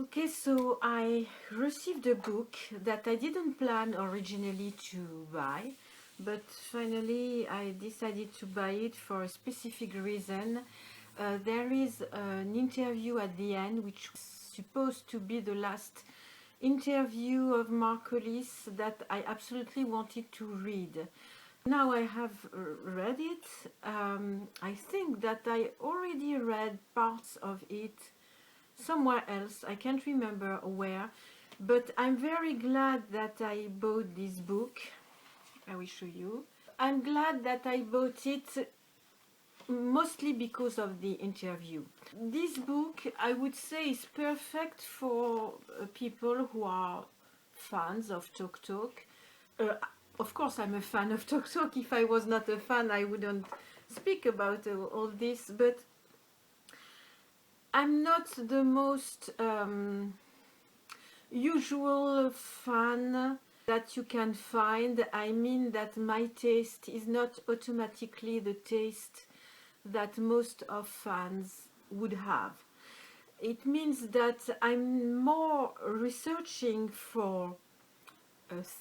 Okay, so I received a book that I didn't plan originally to buy, but finally I decided to buy it for a specific reason. There is an interview at the end which was supposed to be the last interview of Mark Hollis that I absolutely wanted to read. Now I have read it. I think that I already read parts of it somewhere else. I can't remember where, but I'm very glad that I bought this book. I will show you. I'm glad that I bought it mostly because of the interview. This book, I would say, is perfect for people who are fans of Tok Tok. Of course, I'm a fan of Tok Tok. If I was not a fan, I wouldn't speak about all this, but I'm not the most usual fan that you can find. I mean that my taste is not automatically the taste that most of fans would have. It means that I'm more researching for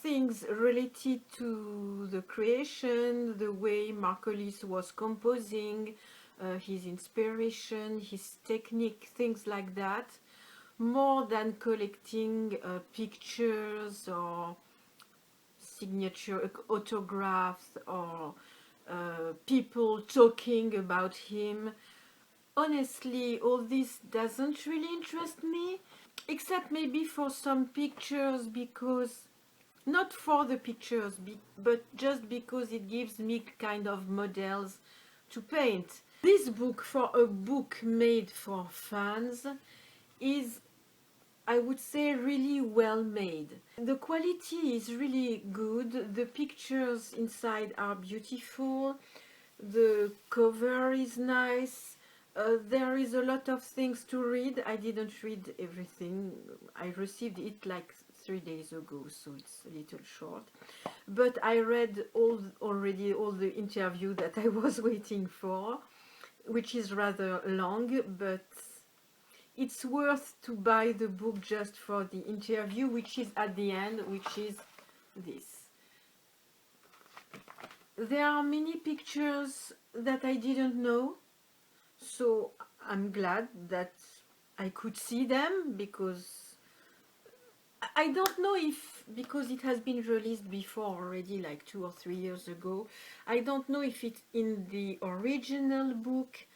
things related to the creation, the way Mark Hollis was composing, his inspiration, his technique, things like that, more than collecting pictures or signature autographs or people talking about him. Honestly, all this doesn't really interest me, except maybe for some pictures, because not for the pictures, but just because it gives me kind of models to paint. This book, for a book made for fans, is, I would say, really well made. The quality is really good, the pictures inside are beautiful, the cover is nice, there is a lot of things to read. I didn't read everything, I received it like 3 days ago, so it's a little short, but I read already all the interview that I was waiting for, which is rather long, but it's worth to buy the book just for the interview, which is at the end, which is this. There are many pictures that I didn't know, so I'm glad that I could see them, because I don't know if, because it has been released before already, like 2 or 3 years ago, I don't know if it's in the original book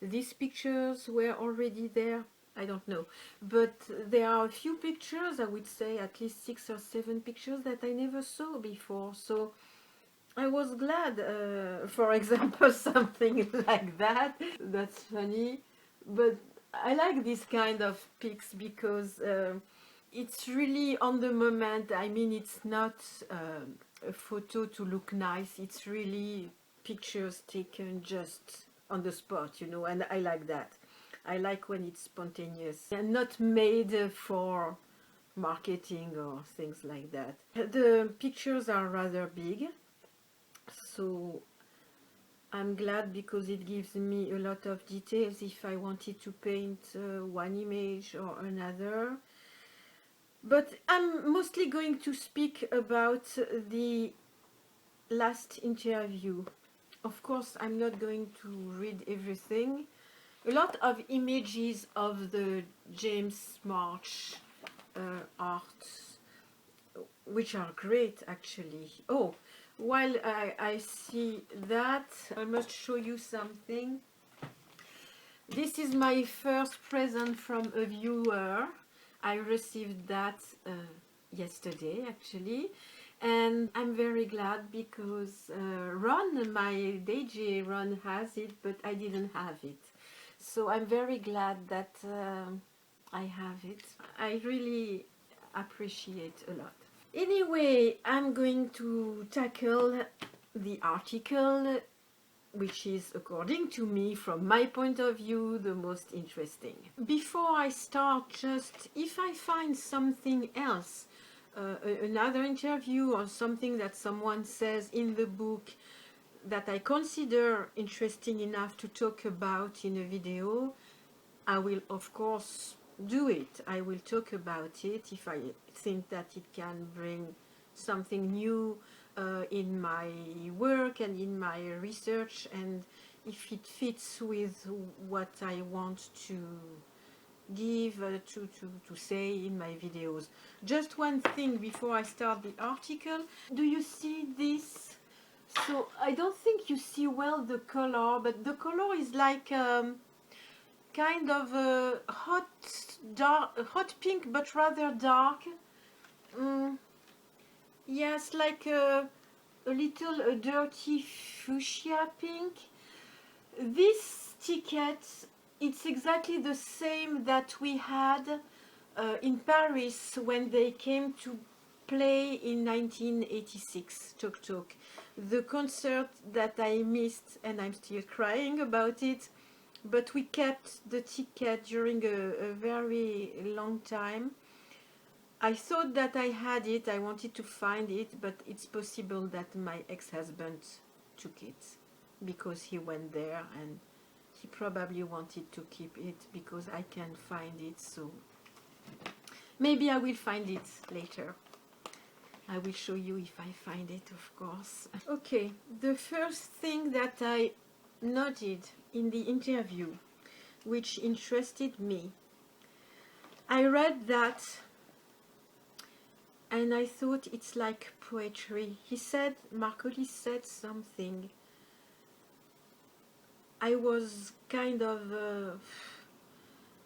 these pictures were already there. I don't know, but there are a few pictures, I would say at least 6 or 7 pictures that I never saw before, so I was glad, for example, something like that. That's funny, but I like this kind of pics because it's really on the moment. I mean, it's not a photo to look nice, it's really pictures taken just on the spot, you know, and I like that. I like when it's spontaneous and not made for marketing or things like that. The pictures are rather big, so I'm glad because it gives me a lot of details if I wanted to paint one image or another. But I'm mostly going to speak about the last interview. Of course, I'm not going to read everything. A lot of images of the James March art, which are great actually. Oh, while I see that, I must show you something. This is my first present from a viewer. I received that yesterday actually, and I'm very glad because Ron, my DJ Ron, has it, but I didn't have it. So I'm very glad that I have it. I really appreciate a lot. Anyway, I'm going to tackle the article, which is, according to me, from my point of view, the most interesting. Before I start, just if I find something else, another interview or something that someone says in the book that I consider interesting enough to talk about in a video, I will of course do it. I will talk about it if I think that it can bring something new in my work and in my research, and if it fits with what I want to give to say in my videos. Just one thing before I start the article. Do you see this? So I don't think you see well the color, but the color is like kind of a hot pink, but rather dark. Yes, like a little dirty fuchsia pink. This ticket, it's exactly the same that we had in Paris when they came to play in 1986, Tok Tok. The concert that I missed, and I'm still crying about it, but we kept the ticket during a very long time. I thought that I had it, I wanted to find it, but it's possible that my ex-husband took it because he went there and he probably wanted to keep it because I can't find it, so maybe I will find it later. I will show you if I find it, of course. Okay, the first thing that I noted in the interview, which interested me, I read that and I thought it's like poetry. He said, Mark Hollis said something. I was kind of,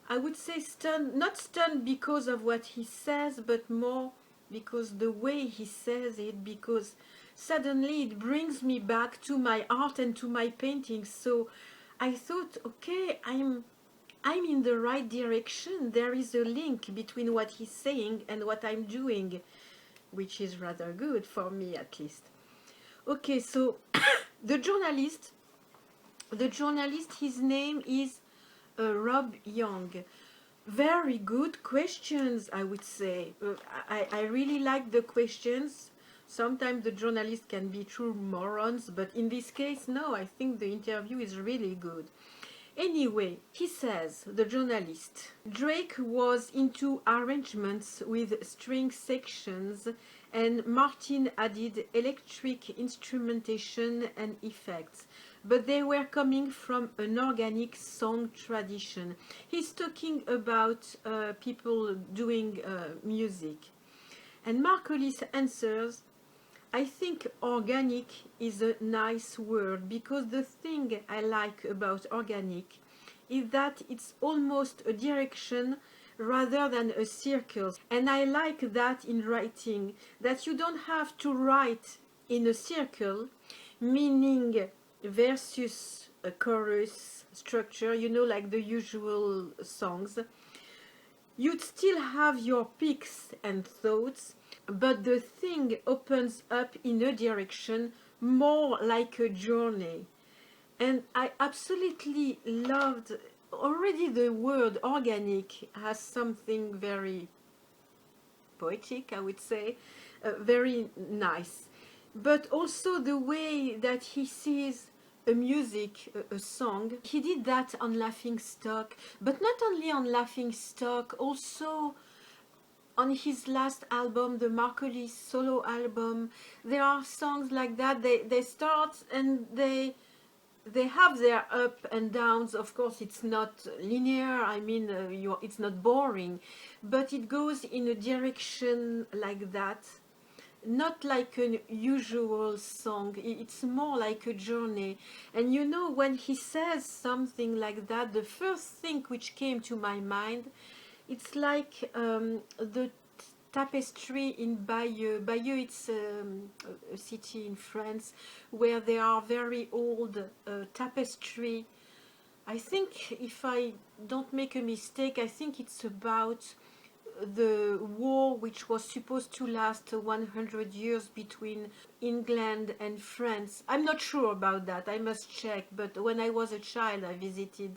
I would say stunned, not stunned because of what he says, but more because the way he says it, because suddenly it brings me back to my art and to my paintings. So I thought, okay, I'm in the right direction. There is a link between what he's saying and what I'm doing, which is rather good for me at least. Okay, so the journalist, his name is Rob Young. Very good questions, I would say. I really like the questions. Sometimes the journalists can be true morons, but in this case, no, I think the interview is really good. Anyway, he says, the journalist, Drake was into arrangements with string sections and Martyn added electric instrumentation and effects, but they were coming from an organic song tradition. He's talking about people doing music. And Mark Hollis answers, I think organic is a nice word because the thing I like about organic is that it's almost a direction rather than a circle. And I like that in writing, that you don't have to write in a circle, meaning versus a chorus structure, you know, like the usual songs. You'd still have your picks and thoughts, but the thing opens up in a direction more like a journey. And I absolutely loved, already the word organic has something very poetic, I would say, very nice. But also the way that he sees a music, a song. He did that on Laughing Stock, but not only on Laughing Stock, also on his last album, the Mark Hollis solo album. There are songs like that. They start and they have their up and downs. Of course, it's not linear. I mean, it's not boring, but it goes in a direction like that. Not like a usual song, it's more like a journey. And you know, when he says something like that, the first thing which came to my mind, it's like the Tapisserie in Bayeux. Bayeux, it's a city in France where there are very old tapestry. I think, if I don't make a mistake, I think it's about the war which was supposed to last 100 years between England and France. I'm not sure about that, I must check, but when I was a child I visited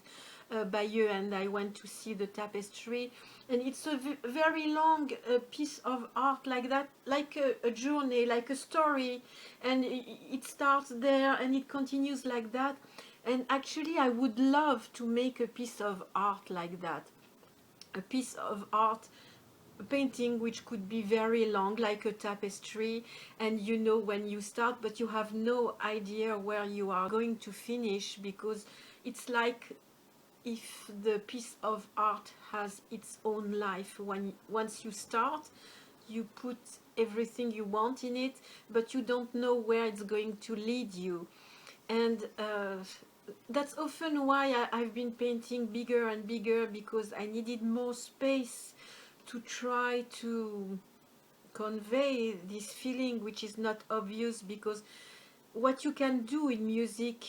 Bayeux and I went to see the tapestry, and it's a very long piece of art like that, like a journey, like a story, and it starts there and it continues like that. And actually I would love to make a piece of art like that. a piece of art, a painting which could be very long, like a tapestry, and you know when you start, but you have no idea where you are going to finish, because it's like if the piece of art has its own life. Once you start, you put everything you want in it, but you don't know where it's going to lead you. And that's often why I've been painting bigger and bigger, because I needed more space to try to convey this feeling, which is not obvious, because what you can do in music,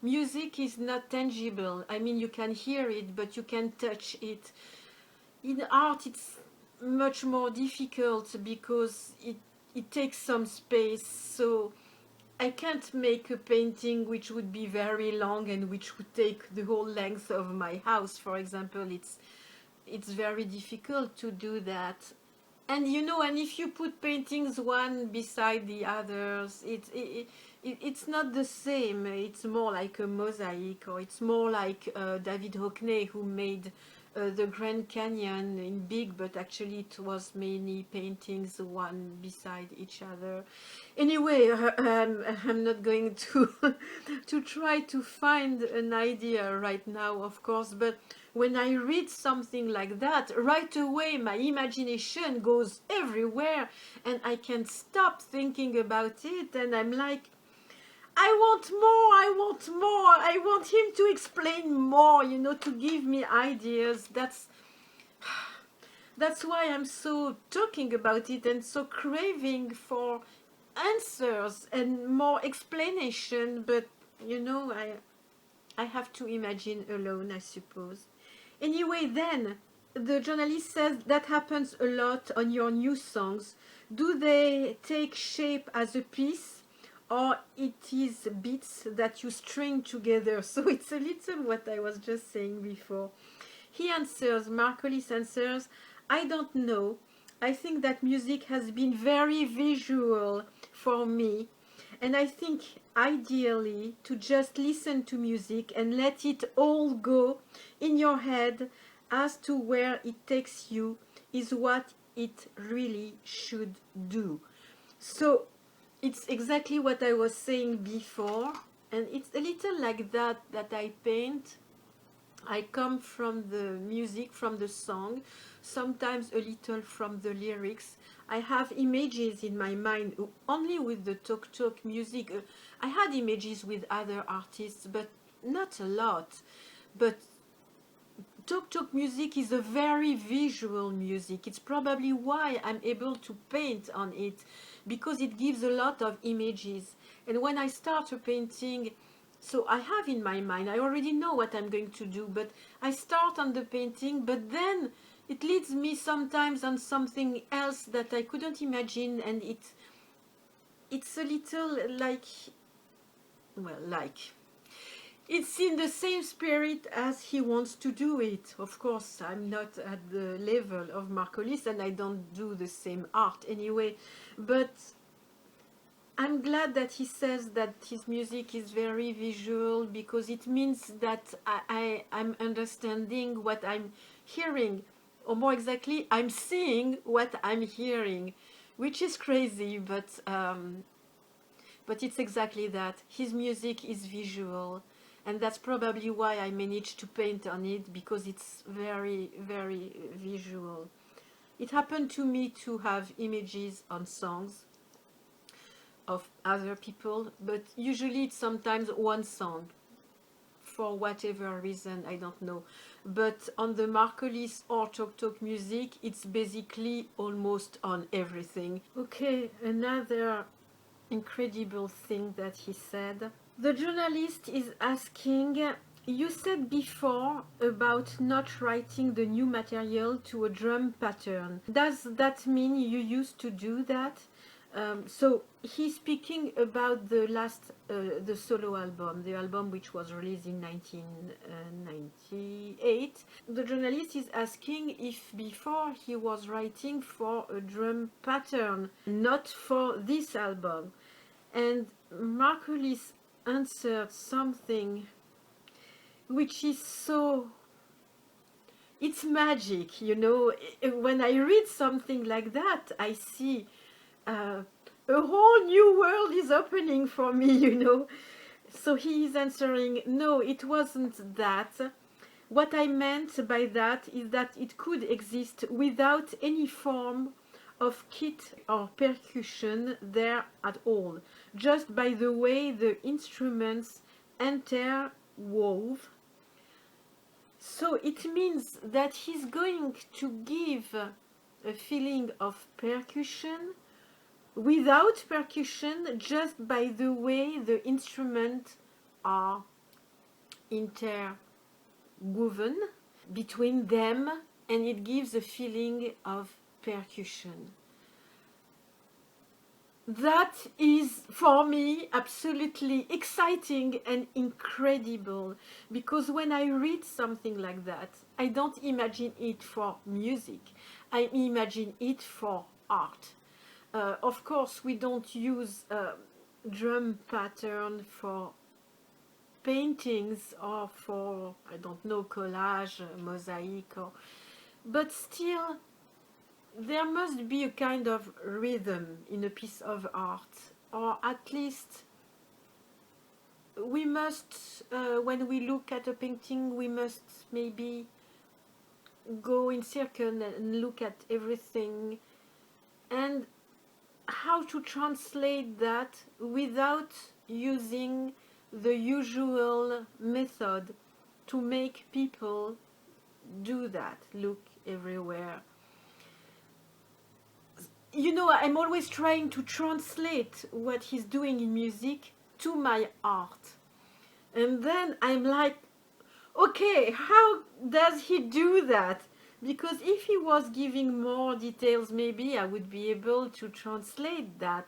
music is not tangible. I mean, you can hear it, but you can touch it. In art, it's much more difficult because it takes some space. So I can't make a painting which would be very long and which would take the whole length of my house, for example. It's very difficult to do that. And you know, and if you put paintings one beside the others, it's not the same. It's more like a mosaic, or it's more like David Hockney, who made the Grand Canyon in big, but actually it was many paintings one beside each other. Anyway, I'm not going to to try to find an idea right now, of course, but when I read something like that, right away my imagination goes everywhere and I can't stop thinking about it, and I'm like, I want more, I want more, I want him to explain more, you know, to give me ideas. That's why I'm so talking about it and so craving for answers and more explanation, but you know, I have to imagine alone, I suppose. Anyway, then the journalist says that happens a lot on your new songs. Do they take shape as a piece, or it is bits that you string together? So it's a little what I was just saying before. He answers, Mark Hollis answers, I don't know. I think that music has been very visual for me, and I think ideally to just listen to music and let it all go in your head as to where it takes you is what it really should do. So it's exactly what I was saying before, and it's a little like that I paint. I come from the music, from the song, sometimes a little from the lyrics. I have images in my mind only with the talk music. I had images with other artists, but not a lot. But talk music is a very visual music. It's probably why I'm able to paint on it, because it gives a lot of images. And when I start a painting, so I have in my mind, I already know what I'm going to do, but I start on the painting, but then it leads me sometimes on something else that I couldn't imagine, and it's a little like, well, like, it's in the same spirit as he wants to do it. Of course, I'm not at the level of Mark Hollis, and I don't do the same art anyway, but I'm glad that he says that his music is very visual, because it means that I'm understanding what I'm hearing, or more exactly, I'm seeing what I'm hearing, which is crazy, but it's exactly that. His music is visual, and that's probably why I managed to paint on it, because it's very, very visual. It happened to me to have images on songs of other people, but usually it's sometimes one song for whatever reason, I don't know. But on the Mark Hollis or talk music, it's basically almost on everything. Okay, another incredible thing that he said. The journalist is asking, you said before about not writing the new material to a drum pattern. Does that mean you used to do that? So he's speaking about the last, the solo album, the album which was released in 1998. The journalist is asking if before he was writing for a drum pattern, not for this album. And Mark Hollis answered something which is so it's magic, you know. When I read something like that, I see a whole new world is opening for me, you know. So he is answering, no, it wasn't that. What I meant by that is that it could exist without any form of kit or percussion there at all, just by the way the instruments interwove. So it means that he's going to give a feeling of percussion without percussion, just by the way the instruments are interwoven between them, and it gives a feeling of percussion. That is, for me, absolutely exciting and incredible, because when I read something like that, I don't imagine it for music. I imagine it for art. Of course, we don't use drum pattern for paintings or for, I don't know, collage, mosaic, but still there must be a kind of rhythm in a piece of art, or at least we must, when we look at a painting, we must maybe go in circle and look at everything, and how to translate that without using the usual method to make people do that, look everywhere. You know, I'm always trying to translate what he's doing in music to my art. And then I'm like, okay, how does he do that? Because if he was giving more details, maybe I would be able to translate that.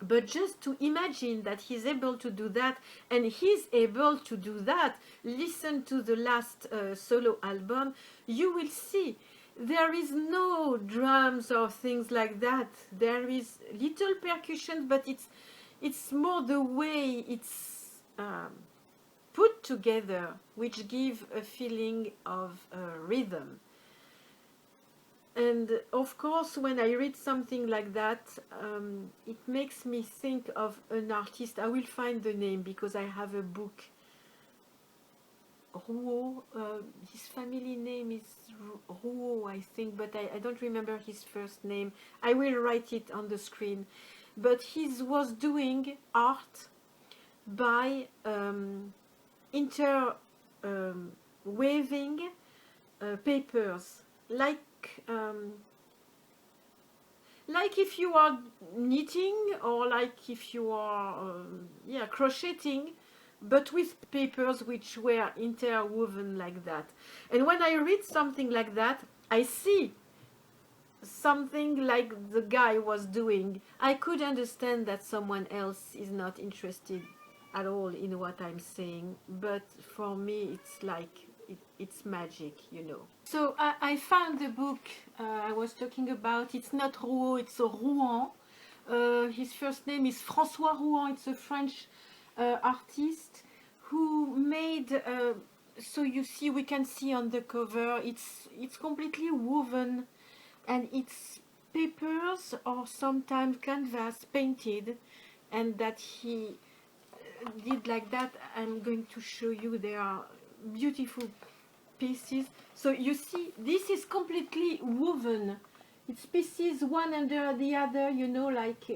But just to imagine that he's able to do that, and he's able to do that, listen to the last solo album, you will see there is no drums or things like that. There is little percussion, but it's more the way it's put together, which give a feeling of rhythm. And of course, when I read something like that, it makes me think of an artist. I will find the name because I have a book. Rouan, his family name is Rouan, I think, but I don't remember his first name. I will write it on the screen. But he was doing art by interweaving papers, like if you are knitting, or like if you are crocheting, but with papers which were interwoven like that. And when I read something like that, I see something like the guy was doing. I could understand that someone else is not interested at all in what I'm saying, but for me it's like it's magic, you know. So I found the book I was talking about. It's not Rouan, it's a Rouan. His first name is Francois Rouan. It's a French artist who made, so you see, we can see on the cover, it's completely woven, and it's papers or sometimes canvas painted, and that he did like that. I'm going to show you. They are beautiful pieces. So you see, this is completely woven. It's pieces one under the other, you know, like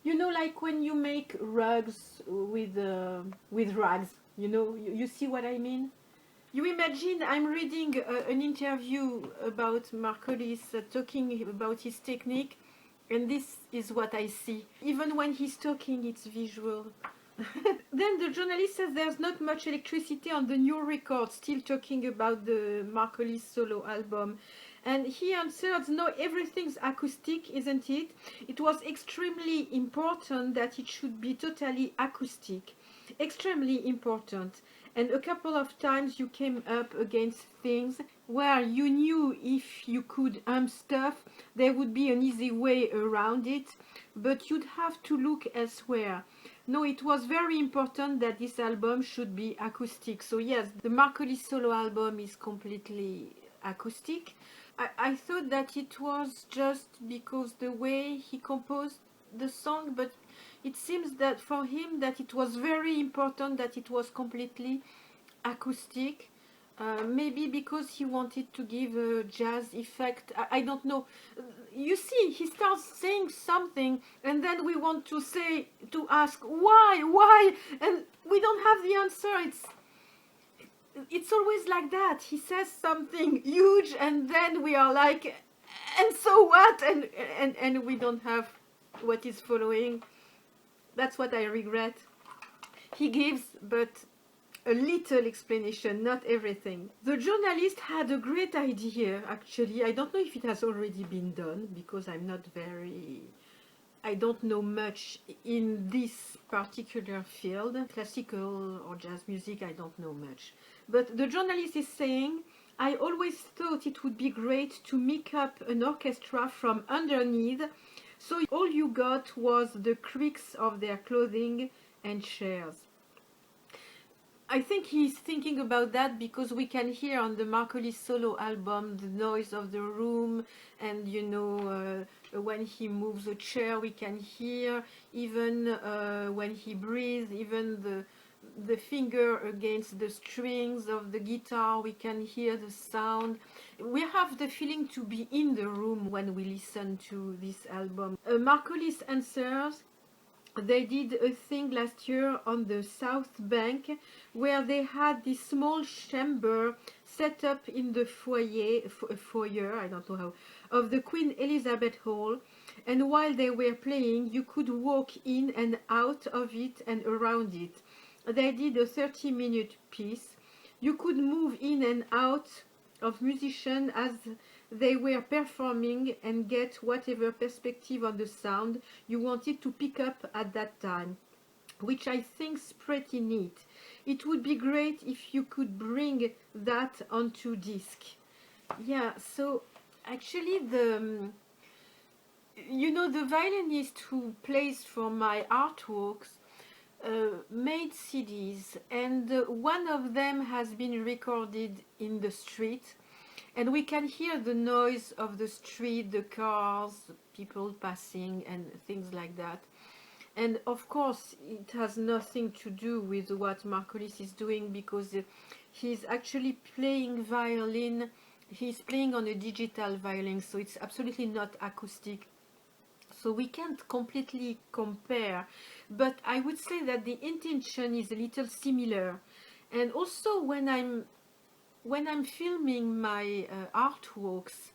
you know, like when you make rugs with rags, you know, you see what I mean? You imagine I'm reading an interview about Mark Hollis talking about his technique, and this is what I see. Even when he's talking, it's visual. Then the journalist says there's not much electricity on the new record, still talking about the Mark Hollis solo album. And he answered, no, everything's acoustic, isn't it? It was extremely important that it should be totally acoustic. Extremely important. And a couple of times you came up against things where you knew if you could stuff, there would be an easy way around it, but you'd have to look elsewhere. No, it was very important that this album should be acoustic. So yes, the Mark Hollis solo album is completely acoustic. I thought that it was just because the way he composed the song, but it seems that for him that it was very important that it was completely acoustic. Maybe because he wanted to give a jazz effect. I don't know. You see, he starts saying something, and then we want to ask why, and we don't have the answer. It's always like that. He says something huge, and then we are like, and so what? And we don't have what is following. That's what I regret. He gives, but a little explanation, not everything. The journalist had a great idea, actually. I don't know if it has already been done, because I don't know much in this particular field. Classical or jazz music, I don't know much. But the journalist is saying, I always thought it would be great to make up an orchestra from underneath, so all you got was the creaks of their clothing and chairs. I think he's thinking about that because we can hear on the Mark Hollis solo album the noise of the room, and you know, when he moves a chair we can hear, even when he breathes, even the finger against the strings of the guitar, we can hear the sound. We have the feeling to be in the room when we listen to this album. Mark Hollis answers. They did a thing last year on the South Bank where they had this small chamber set up in the foyer, I don't know how, of the Queen Elizabeth Hall, and while they were playing you could walk in and out of it and around it. They did a 30-minute piece. You could move in and out of musicians as they were performing and get whatever perspective on the sound you wanted to pick up at that time, which I think's pretty neat. It would be great if you could bring that onto disc. Yeah, so actually the violinist who plays for my artworks made CDs, and one of them has been recorded in the street, and we can hear the noise of the street, the cars, people passing and things like that. And of course it has nothing to do with what Mark Hollis is doing, because he's actually playing violin. He's playing on a digital violin, so it's absolutely not acoustic. So we can't completely compare, but I would say that the intention is a little similar. And also when I'm filming my artworks,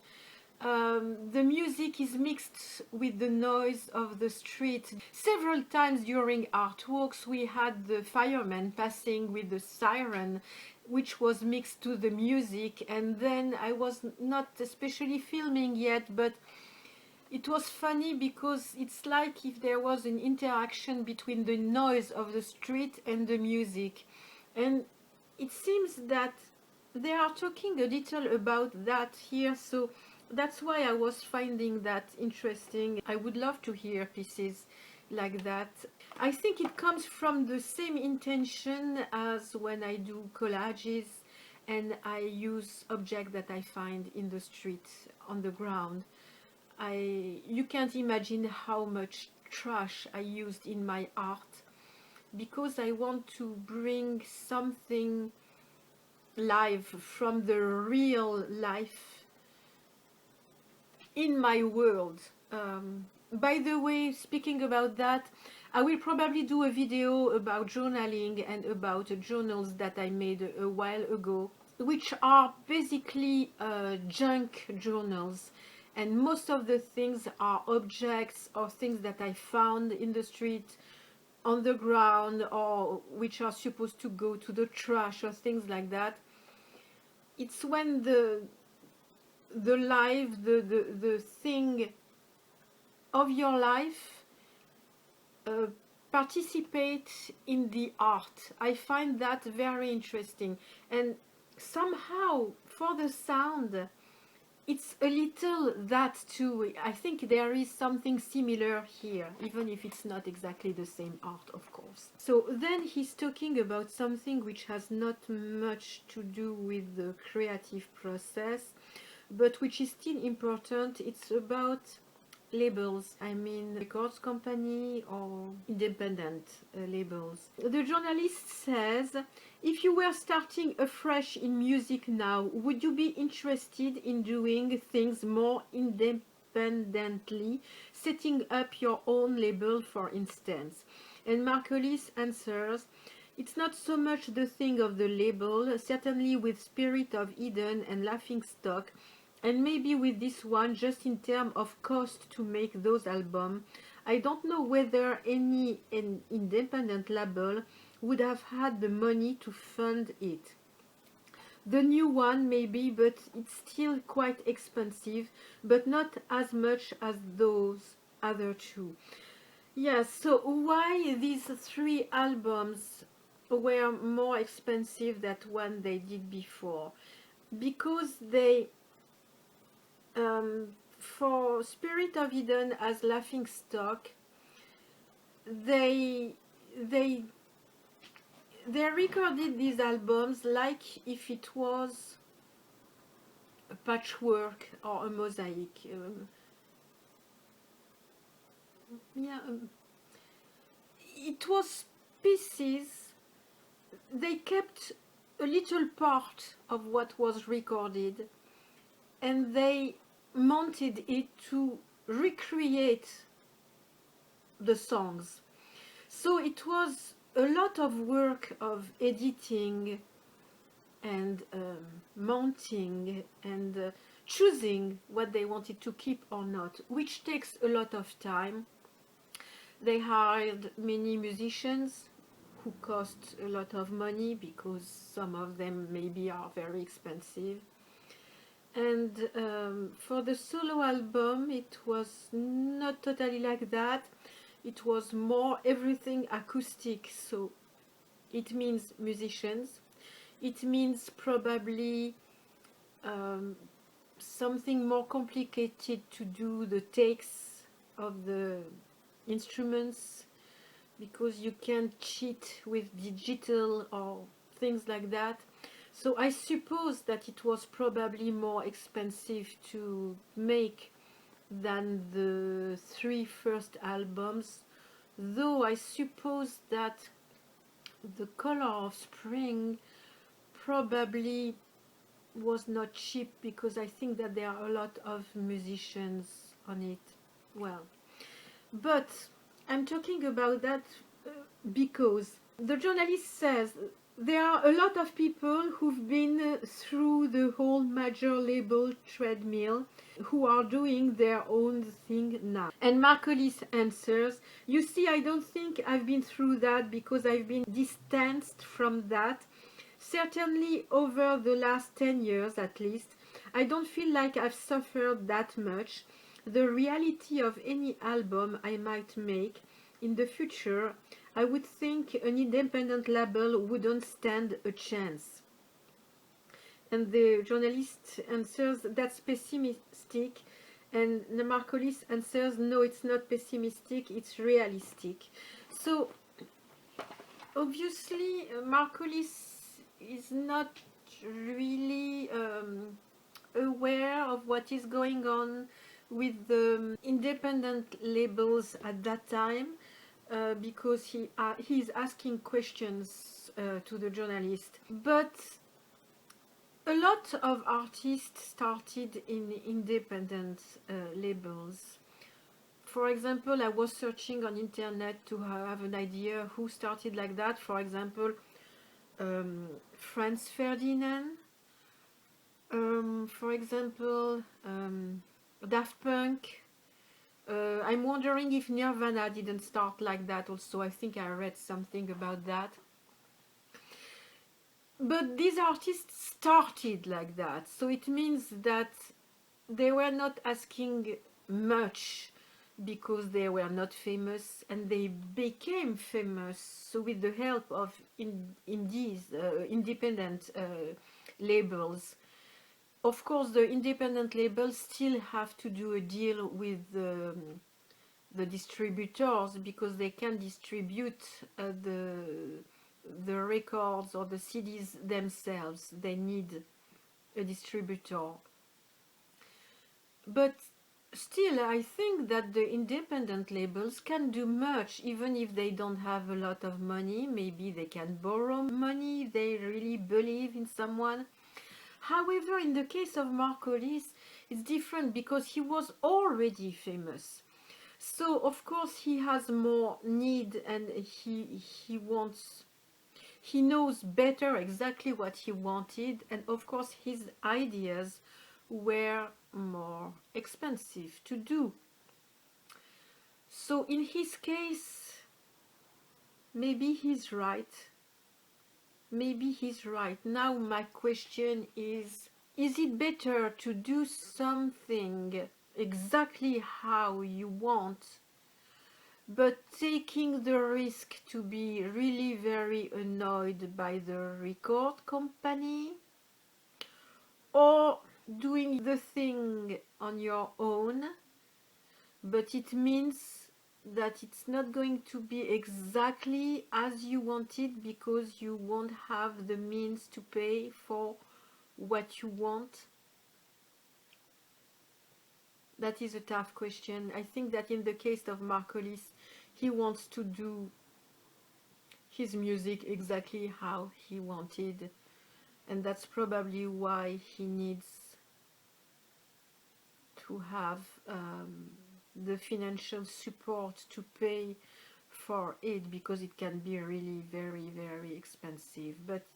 the music is mixed with the noise of the street. Several times during artworks we had the fireman passing with the siren, which was mixed to the music, and then I was not especially filming yet, but it was funny because it's like if there was an interaction between the noise of the street and the music. And it seems that they are talking a little about that here, so that's why I was finding that interesting. I would love to hear pieces like that. I think it comes from the same intention as when I do collages and I use objects that I find in the street, on the ground. You can't imagine how much trash I used in my art, because I want to bring something live from the real life in my world. By the way, speaking about that, I will probably do a video about journaling and about journals that I made a while ago, which are basically junk journals. And most of the things are objects or things that I found in the street, on the ground, or which are supposed to go to the trash or things like that. It's when the life, the thing of your life participate in the art. I find that very interesting. And somehow for the sound, it's a little that too. I think there is something similar here, even if it's not exactly the same art, of course. So then he's talking about something which has not much to do with the creative process, but which is still important. It's about labels, I mean records company or independent labels. The journalist says, if you were starting afresh in music now, would you be interested in doing things more independently, setting up your own label, for instance? And Mark Hollis answers, it's not so much the thing of the label, certainly with Spirit of Eden and Laughing Stock, and maybe with this one, just in terms of cost to make those albums, I don't know whether an independent label would have had the money to fund it. The new one maybe, but it's still quite expensive, but not as much as those other two. Yes, so why these 3 albums were more expensive than one they did before? Because they for Spirit of Eden as Laughing Stock, they recorded these albums like if it was a patchwork or a mosaic. It was pieces. They kept a little part of what was recorded, and they mounted it to recreate the songs. So it was a lot of work of editing and mounting and choosing what they wanted to keep or not, which takes a lot of time. They hired many musicians who cost a lot of money because some of them maybe are very expensive. And for the solo album, it was not totally like that. It was more everything acoustic, so it means musicians. It means probably something more complicated to do the takes of the instruments, because you can't cheat with digital or things like that. So I suppose that it was probably more expensive to make than the 3 first albums, though I suppose that the Color of Spring probably was not cheap, because I think that there are a lot of musicians on it. Well, but I'm talking about that because the journalist says there are a lot of people who've been through the whole major label treadmill who are doing their own thing now. And Mark Hollis answers, you see, I don't think I've been through that because I've been distanced from that. Certainly over the last 10 years at least, I don't feel like I've suffered that much. The reality of any album I might make in the future, I would think an independent label wouldn't stand a chance. And the journalist answers, that's pessimistic. And Mark Hollis answers, no, it's not pessimistic, it's realistic. So, obviously, Mark Hollis is not really aware of what is going on with the independent labels at that time, because he's asking questions to the journalist. But a lot of artists started in independent labels. For example, I was searching on internet to have an idea who started like that. For example, Franz Ferdinand, for example, Daft Punk. I'm wondering if Nirvana didn't start like that also. I think I read something about that. But these artists started like that, so it means that they were not asking much because they were not famous, and they became famous with the help of independent labels. Of course, the independent labels still have to do a deal with the distributors, because they can distribute the records or the CDs themselves. They need a distributor. But still, I think that the independent labels can do much, even if they don't have a lot of money. Maybe they can borrow money if they really believe in someone. However, in the case of Mark Hollis, it's different because he was already famous. So, of course, he has more need, and he wants, he knows better exactly what he wanted, and of course his ideas were more expensive to do. So in his case, maybe he's right. Maybe he's right. Now my question is it better to do something exactly how you want, but taking the risk to be really very annoyed by the record company, or doing the thing on your own, but it means that it's not going to be exactly as you want it, because you won't have the means to pay for what you want? That is a tough question. I think that in the case of Mark Hollis, he wants to do his music exactly how he wanted, and that's probably why he needs to have the financial support to pay for it, because it can be really very, very expensive. But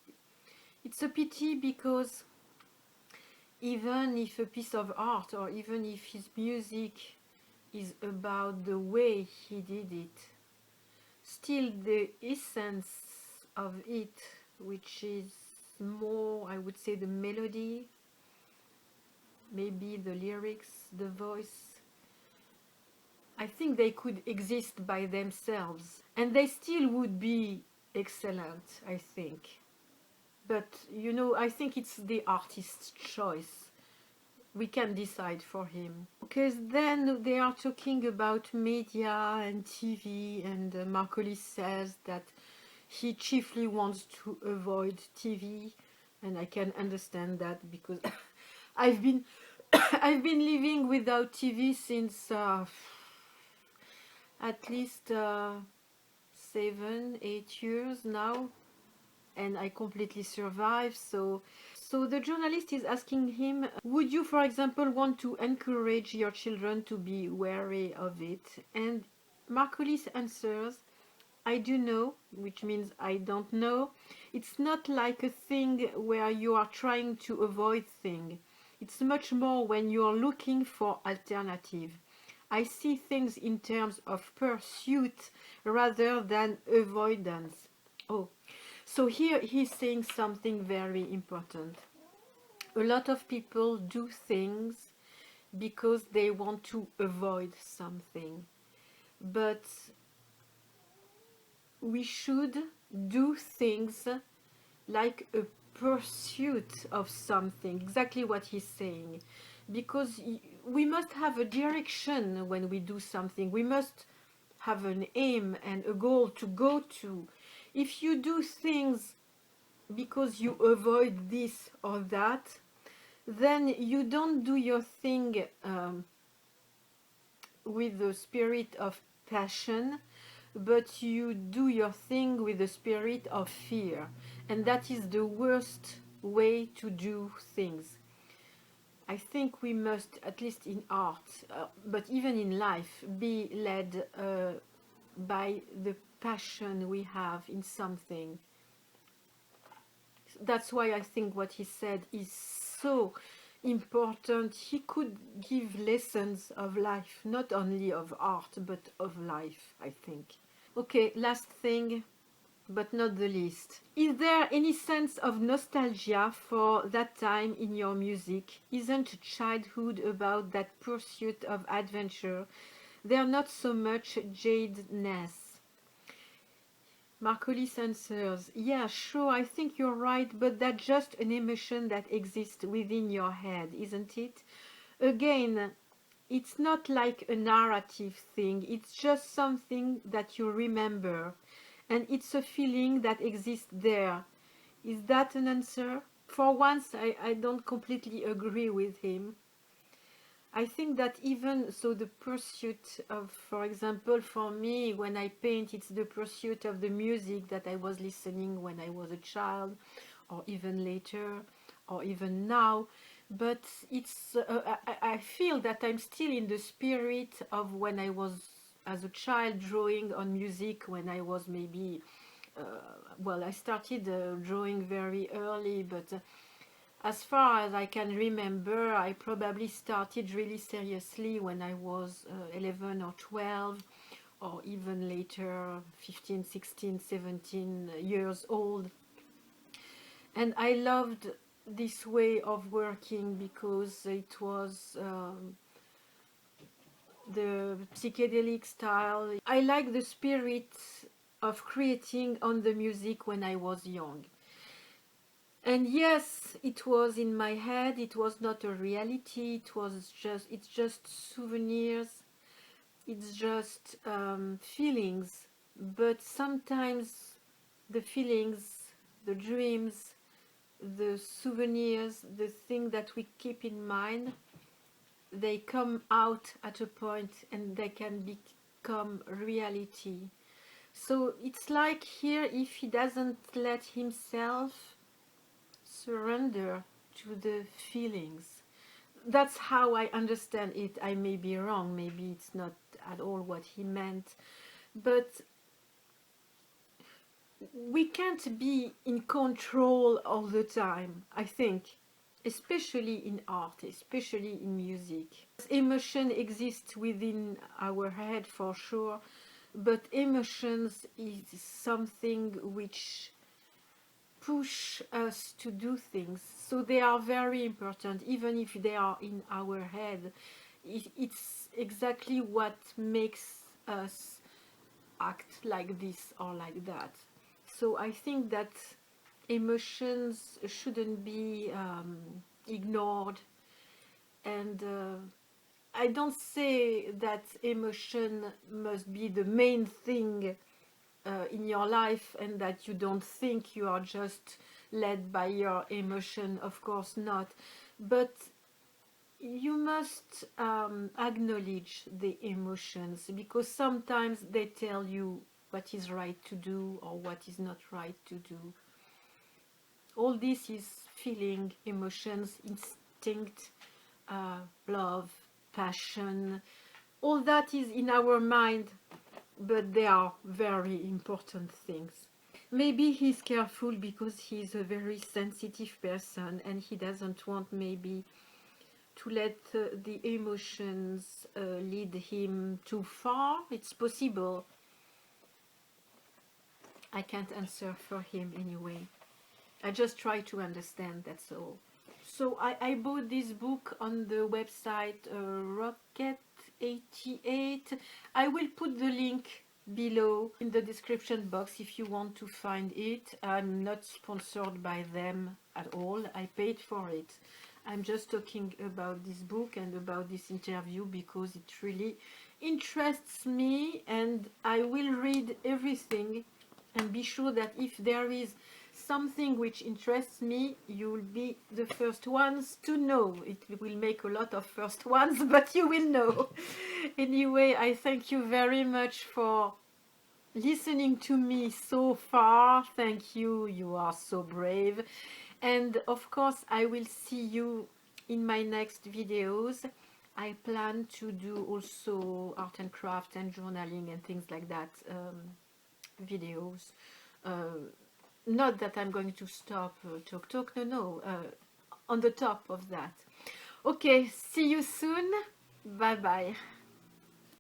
it's a pity, because even if a piece of art, or even if his music is about the way he did it, still the essence of it, which is more, I would say, the melody, maybe the lyrics, the voice, I think they could exist by themselves, and they still would be excellent, I think. But, you know, I think it's the artist's choice. We can decide for him. Because then they are talking about media and TV, and Mark Hollis says that he chiefly wants to avoid TV, and I can understand that, because I've been I've been living without TV since at least 7-8 years now, and I completely survived. So the journalist is asking him, would you, for example, want to encourage your children to be wary of it? And Mark Hollis answers, I do know, which means I don't know. It's not like a thing where you are trying to avoid things. It's much more when you are looking for alternative. I see things in terms of pursuit rather than avoidance. Oh, so here he's saying something very important. A lot of people do things because they want to avoid something. But we should do things like a pursuit of something, exactly what he's saying, because we must have a direction when we do something. We must have an aim and a goal to go to. If you do things because you avoid this or that, then you don't do your thing with the spirit of passion, but you do your thing with the spirit of fear, and that is the worst way to do things. I think we must, at least in art, but even in life, be led by the passion we have in something. That's why I think what he said is so important. He could give lessons of life, not only of art, but of life, I think. Okay, last thing, but not the least. Is there any sense of nostalgia for that time in your music? Isn't childhood about that pursuit of adventure? There not so much jadedness. Mark Hollis answers, yeah, sure, I think you're right, but that's just an emotion that exists within your head, isn't it? Again, it's not like a narrative thing, it's just something that you remember, and it's a feeling that exists there. Is that an answer? For once, I don't completely agree with him. I think that even so, the pursuit of, for example, for me, when I paint, it's the pursuit of the music that I was listening when I was a child, or even later, or even now. But it's, I feel that I'm still in the spirit of when I was as a child drawing on music when I was maybe, well, I started drawing very early, but as far as I can remember, I probably started really seriously when I was 11 or 12, or even later, 15, 16, 17 years old. And I loved this way of working because it was the psychedelic style. I like the spirit of creating on the music when I was young. And yes, it was in my head, it was not a reality, it's just souvenirs, it's just feelings. But sometimes the feelings, the dreams, the souvenirs, the thing that we keep in mind, they come out at a point and they can become reality. So it's like here, if he doesn't let himself surrender to the feelings. That's how I understand it. I may be wrong, maybe it's not at all what he meant, but we can't be in control all the time, I think, especially in art, especially in music. Emotion exists within our head for sure, but emotions is something which push us to do things, so they are very important. Even if they are in our head, it's exactly what makes us act like this or like that. So I think that emotions shouldn't be ignored, and I don't say that emotion must be the main thing in your life and that you don't think you are just led by your emotion. Of course not, but you must acknowledge the emotions, because sometimes they tell you what is right to do or what is not right to do. All this is feeling, emotions, instinct, love, passion, all that is in our mind, but they are very important things. Maybe he's careful because he's a very sensitive person and he doesn't want maybe to let the emotions lead him too far. It's possible. I can't answer for him anyway. I just try to understand, that's all. So I bought this book on the website Rocket88. I will put the link below in the description box if you want to find it. I'm not sponsored by them at all. I paid for it. I'm just talking about this book and about this interview because it really interests me, and I will read everything and be sure that if there is something which interests me, you will be the first ones to know. It will make a lot of first ones, but you will know. Anyway, I thank you very much for listening to me so far. Thank you, you are so brave. And of course, I will see you in my next videos. I plan to do also art and craft and journaling and things like that videos. Not that I'm going to stop talk, no, on the top of that. Okay, see you soon. Bye bye.